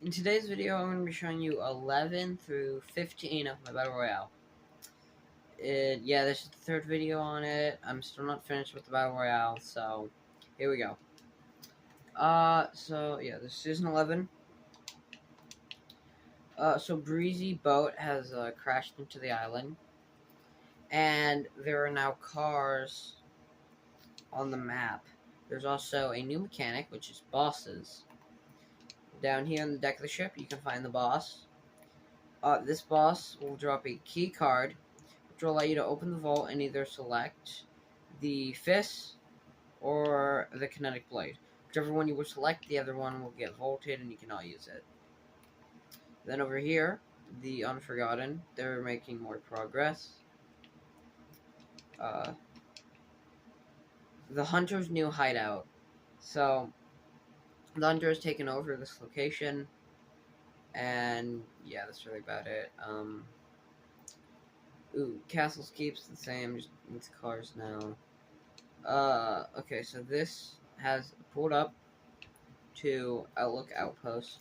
In today's video, I'm going to be showing you 11 through 15 of my Battle Royale. Yeah, this is the third video on it. I'm still not finished with the Battle Royale, so here we go. Yeah, this is Season 11. So Breezy Boat has crashed into the island, and there are now cars on the map. There's also a new mechanic, which is bosses. Down here on the deck of the ship, you can find the boss. This boss will drop a key card, which will allow you to open the vault and either select the fist or the kinetic blade. Whichever one you will select, the other one will get vaulted and you cannot use it. Then over here, the Unforgotten, they're making more progress. The Hunter's new hideout. So, the Hunter has taken over this location, and yeah, that's really about it. Castles keeps the same, just with cars now. Okay, so this has pulled up to Outlook Outpost,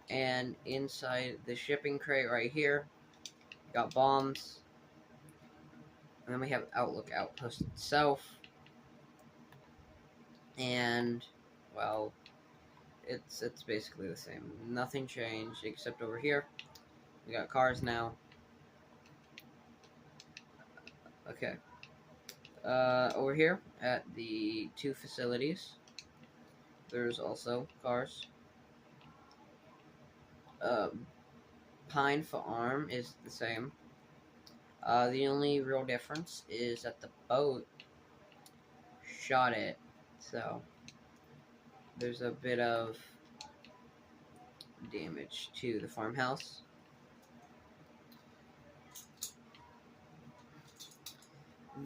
and inside the shipping crate right here, got bombs, and then we have Outlook Outpost itself, and, well, it's basically the same. Nothing changed, except over here, we got cars now. Okay. Over here, at the two facilities, there's also cars. Pine Farm is the same. The only real difference is that the boat shot it, so there's a bit of damage to the farmhouse.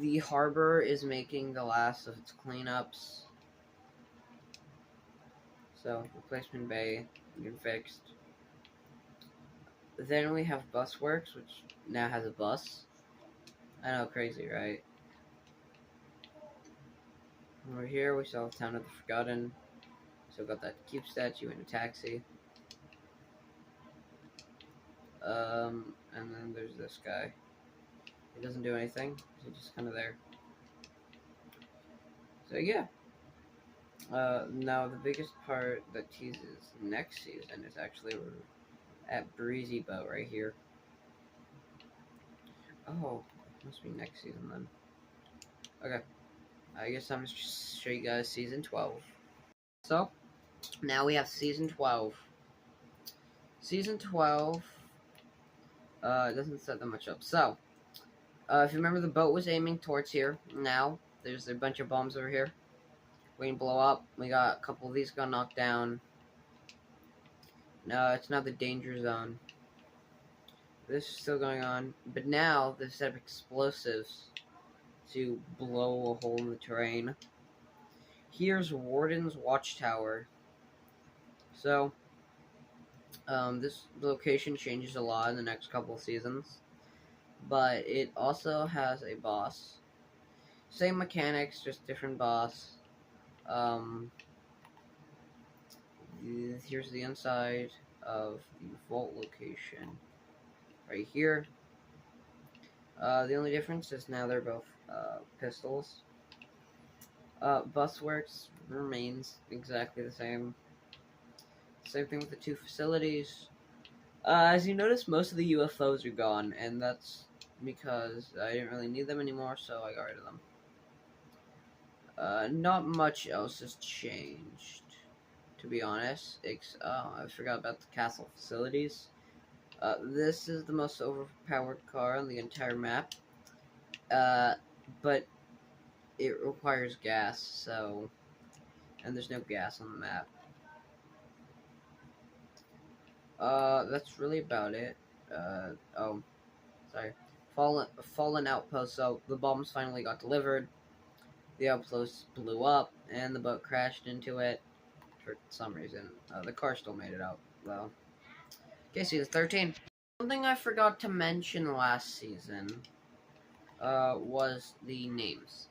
The harbor is making the last of its cleanups, so replacement bay getting fixed. Then we have Busworks, which now has a bus. I know, crazy, right? Over here, we still have Town of the Forgotten. Still got that cube statue and a taxi. And then there's this guy. He doesn't do anything. He's just kind of there. So yeah. Now the biggest part that teases next season is actually at Breezy Boat right here. Oh, must be next season then. Okay. I guess I'm just show you guys season 12. So, now we have season 12. Season 12 doesn't set that much up. So, if you remember, the boat was aiming towards here. Now, there's a bunch of bombs over here waiting to blow up. We got a couple of these got knocked down. No, it's not the danger zone. This is still going on. But now, they've set up explosives to blow a hole in the terrain. Here's Warden's Watchtower. So, this location changes a lot in the next couple of seasons. But it also has a boss. Same mechanics, just different boss. Here's the inside of the vault location. Right here. The only difference is now they're both pistols. Busworks remains exactly the same. Same thing with the two facilities. As you notice, most of the UFOs are gone, and that's because I didn't really need them anymore, so I got rid of them. Not much else has changed, to be honest. I forgot about the castle facilities. This is the most overpowered car on the entire map. But it requires gas, so... And there's no gas on the map. That's really about it. Oh, sorry. Fallen Outpost, so the bombs finally got delivered. The outpost blew up, and the boat crashed into it for some reason. The car still made it out, though. Okay, season 13. Something I forgot to mention last season was the names.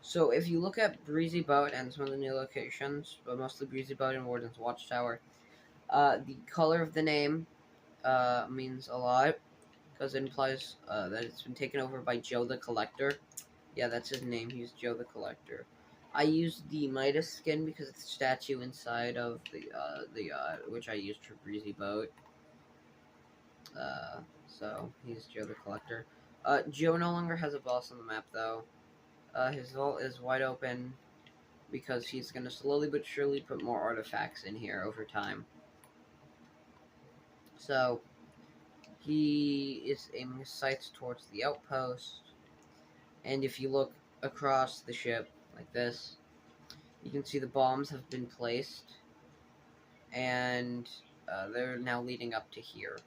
So if you look at Breezy Boat and some of the new locations, but mostly Breezy Boat and Warden's Watchtower, The color of the name means a lot because it implies that it's been taken over by Joe the Collector. Yeah, that's his name. He's Joe the Collector. I used the Midas skin because it's a statue inside of the which I used for Breezy Boat. So he's Joe the Collector. Joe no longer has a boss on the map though. His vault is wide open because he's gonna slowly but surely put more artifacts in here over time. So he is aiming his sights towards the outpost, and if you look across the ship like this, you can see the bombs have been placed, and they're now leading up to here,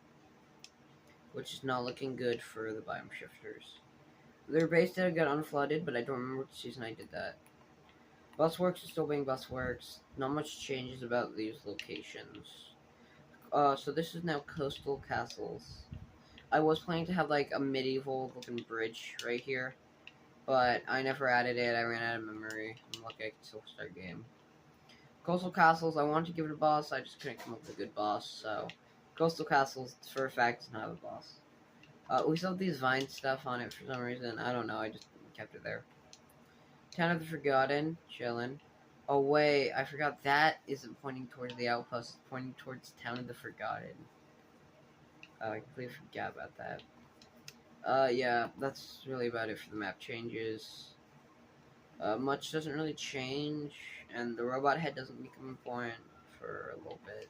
which is not looking good for the biome shifters. Their base did get unflooded, but I don't remember what season I did that. Busworks is still being Busworks. Not much changes about these locations. So this is now Coastal Castles. I was planning to have like a medieval looking bridge right here, but I never added it. I ran out of memory. I'm lucky I could still start game. Coastal Castles, I wanted to give it a boss, I just couldn't come up with a good boss, so Coastal Castles, for a fact, does not have a boss. We still have these vine stuff on it for some reason. I don't know, I just kept it there. Town of the Forgotten, chillin'. Oh wait, I forgot that isn't pointing towards the outpost, it's pointing towards Town of the Forgotten. I completely forgot about that. Yeah, that's really about it for the map changes. Much doesn't really change, and the robot head doesn't become important for a little bit.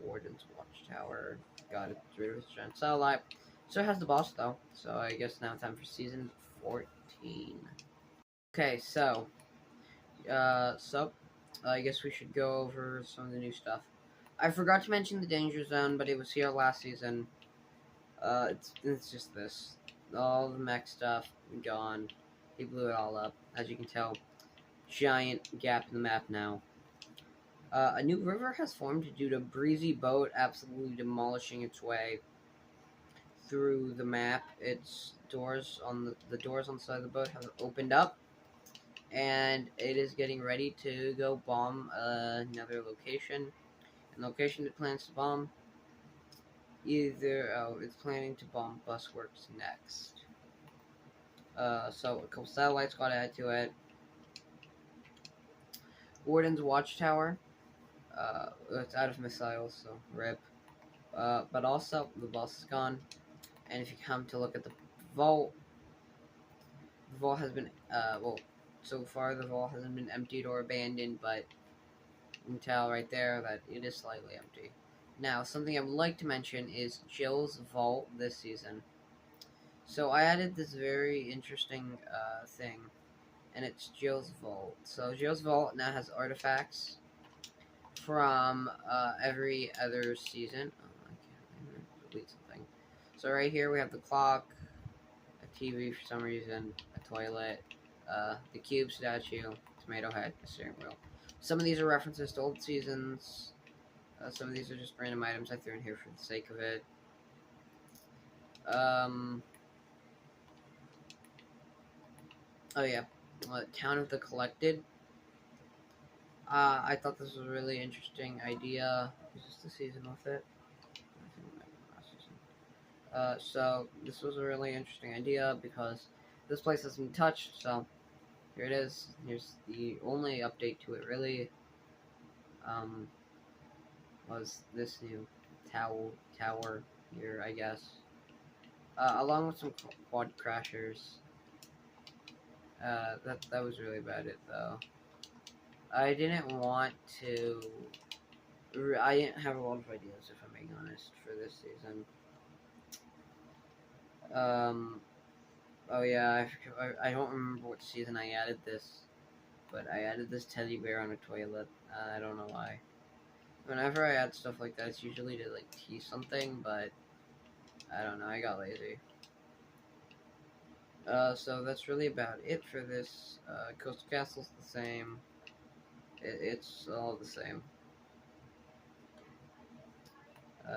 Warden's Watchtower. Got rid of his giant satellite. So it has the boss, though. So I guess now time for season 14. Okay, so I guess we should go over some of the new stuff. I forgot to mention the danger zone, but it was here last season. It's just this. All the mech stuff gone. He blew it all up. As you can tell, giant gap in the map now. A new river has formed due to Breezy Boat absolutely demolishing its way through the map. Its doors on the doors on the side of the boat have opened up, and it is getting ready to go bomb another location. An location it plans to bomb. It's planning to bomb Busworks next. So a couple satellites got added to it. Warden's Watchtower. It's out of missiles, so RIP. But also, the boss is gone. And if you come to look at the vault has been, so far the vault hasn't been emptied or abandoned, but you can tell right there that it is slightly empty. Now, something I would like to mention is Jill's vault this season. So I added this very interesting thing, and it's Jill's vault. So Jill's vault now has artifacts from every other season. Oh, I can't delete something. So right here we have the clock, a TV for some reason, a toilet, the cube statue, tomato head, a steering wheel. Some of these are references to old seasons. Some of these are just random items I threw in here for the sake of it. Oh yeah, Town of the Collected. I thought this was a really interesting idea. Is this the season with it? So this was a really interesting idea because this place hasn't been touched, so here it is. Here's the only update to it really. Was this new tower here, I guess. Along with some quad crashers. That was really about it though. I didn't want to. I didn't have a lot of ideas, if I'm being honest, for this season. Oh yeah, I don't remember what season I added this, but I added this teddy bear on a toilet. I don't know why. Whenever I add stuff like that, it's usually to like tease something, but I don't know. I got lazy. So that's really about it for this. Coastal Castle's the same. It's all the same.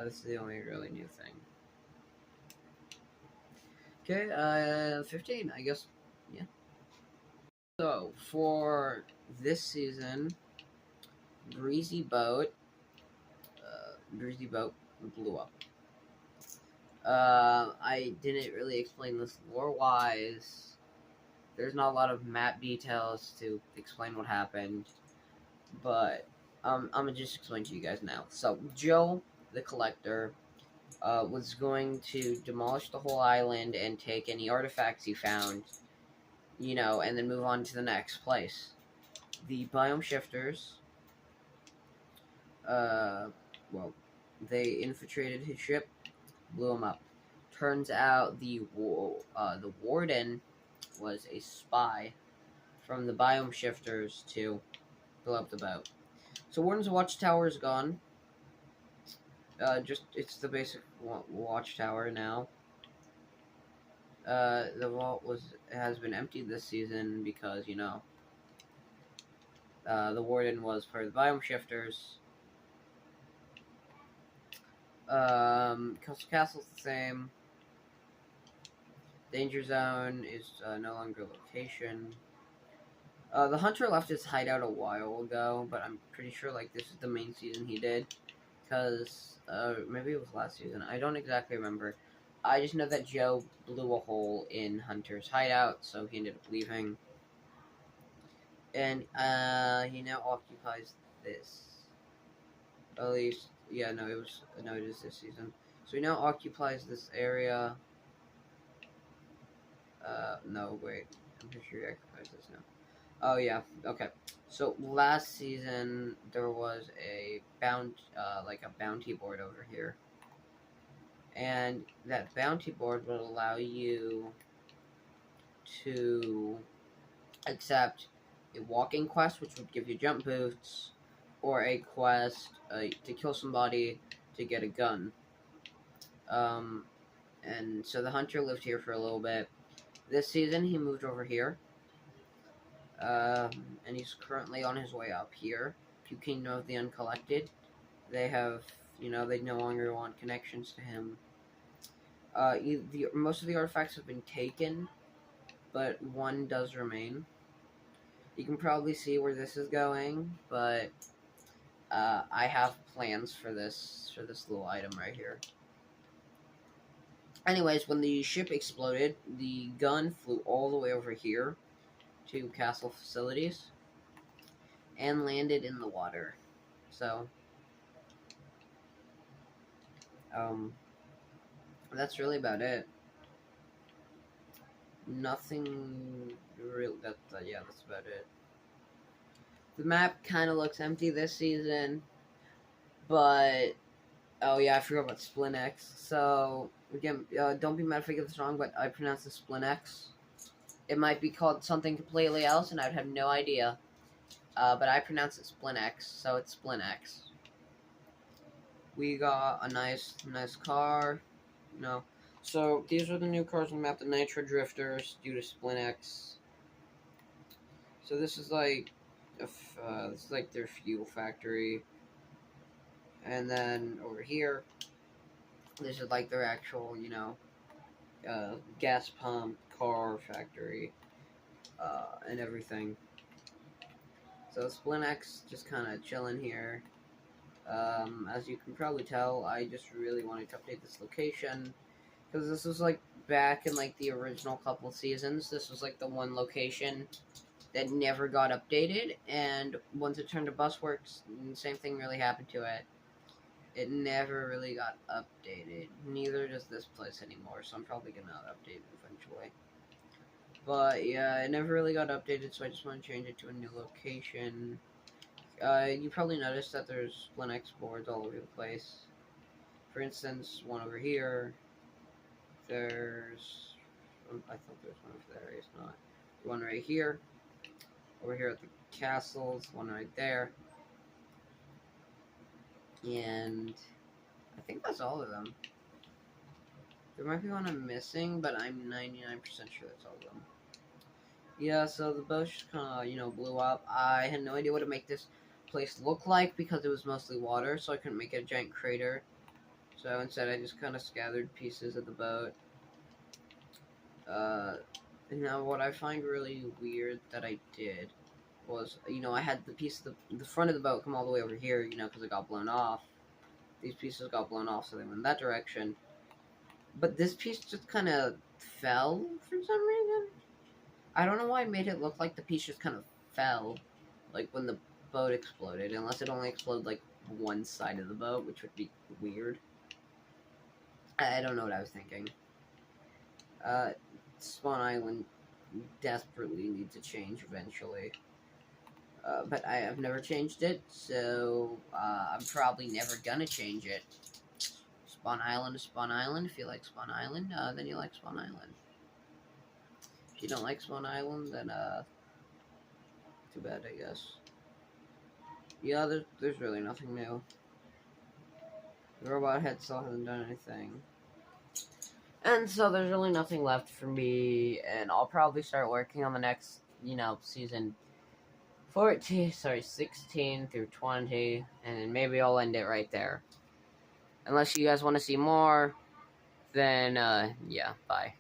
This is the only really new thing. Okay, 15, I guess. Yeah. So, for this season, Breezy Boat Drizzy boat blew up. I didn't really explain this lore-wise. There's not a lot of map details to explain what happened, but I'm gonna just explain to you guys now. So Joe, the collector, was going to demolish the whole island and take any artifacts he found, and then move on to the next place. The biome shifters, uh, well, they infiltrated his ship, blew him up. Turns out the warden was a spy from the biome shifters to blow up the boat. So Warden's watchtower is gone. It's the basic watchtower now. The vault has been emptied this season because the warden was part of the biome shifters. Coastal Castle's the same. Danger Zone is no longer location. The hunter left his hideout a while ago, but I'm pretty sure this is the main season he did, because maybe it was last season. I don't exactly remember. I just know that Joe blew a hole in Hunter's hideout, so he ended up leaving. And he now occupies this. At least, yeah, no, it is this season. So he now occupies this area. No, wait. I'm pretty sure he occupies this now. Oh, yeah, okay. So last season, there was a bounty board over here. And that bounty board would allow you to accept a walking quest, which would give you jump boosts, or a quest to kill somebody to get a gun. And so the hunter lived here for a little bit. This season, he moved over here. And he's currently on his way up here to Kingdom of the Uncollected. They have, they no longer want connections to him. Most of the artifacts have been taken, but one does remain. You can probably see where this is going, but I have plans for this little item right here. Anyways, when the ship exploded, the gun flew all the way over here to castle facilities and landed in the water. So, that's really about it. Nothing real. That's about it. The map kind of looks empty this season, but oh yeah, I forgot about Splinx. So again, don't be mad if I get this wrong, but I pronounce it Splinx. It might be called something completely else, and I'd have no idea. But I pronounce it Splinx, so it's Splinx. We got a nice car. No. So these are the new cars on the map, the Nitro Drifters, due to Splinx. So this is their fuel factory. And then over here, this is their actual, gas pump, car factory, and everything. So Splinx just kind of chilling here. As you can probably tell, I just really wanted to update this location, because this was back in the original couple seasons. This was the one location that never got updated, and once it turned to Busworks, the same thing really happened to it. It never really got updated. Neither does this place anymore, so I'm probably gonna update it eventually. But yeah, it never really got updated, so I just want to change it to a new location. You probably noticed that there's Splinx boards all over the place. For instance, one over here. There's... I thought there's one over there, it's not. One right here. Over here at the castles, one right there. And I think that's all of them. There might be one I'm missing, but I'm 99% sure that's all of them. Yeah, so the boat just kind of, blew up. I had no idea what to make this place look like because it was mostly water, so I couldn't make it a giant crater. So instead I just kind of scattered pieces of the boat. Now what I find really weird that I did was, I had the piece of the front of the boat come all the way over here, because it got blown off. these pieces got blown off, so they went that direction. But this piece just kind of fell for some reason. I don't know why I made it look like the piece just kind of fell, like when the boat exploded, unless it only exploded like one side of the boat, which would be weird. I don't know what I was thinking. Spawn Island desperately needs a change eventually. But I have never changed it, so I'm probably never gonna change it. Spawn Island is Spawn Island. If you like Spawn Island, then you like Spawn Island. If you don't like Spawn Island, then too bad, I guess. Yeah, there's really nothing new. The robot head still hasn't done anything. And so there's really nothing left for me, and I'll probably start working on the next, season 16 through 20, and maybe I'll end it right there. Unless you guys want to see more, then, yeah, bye.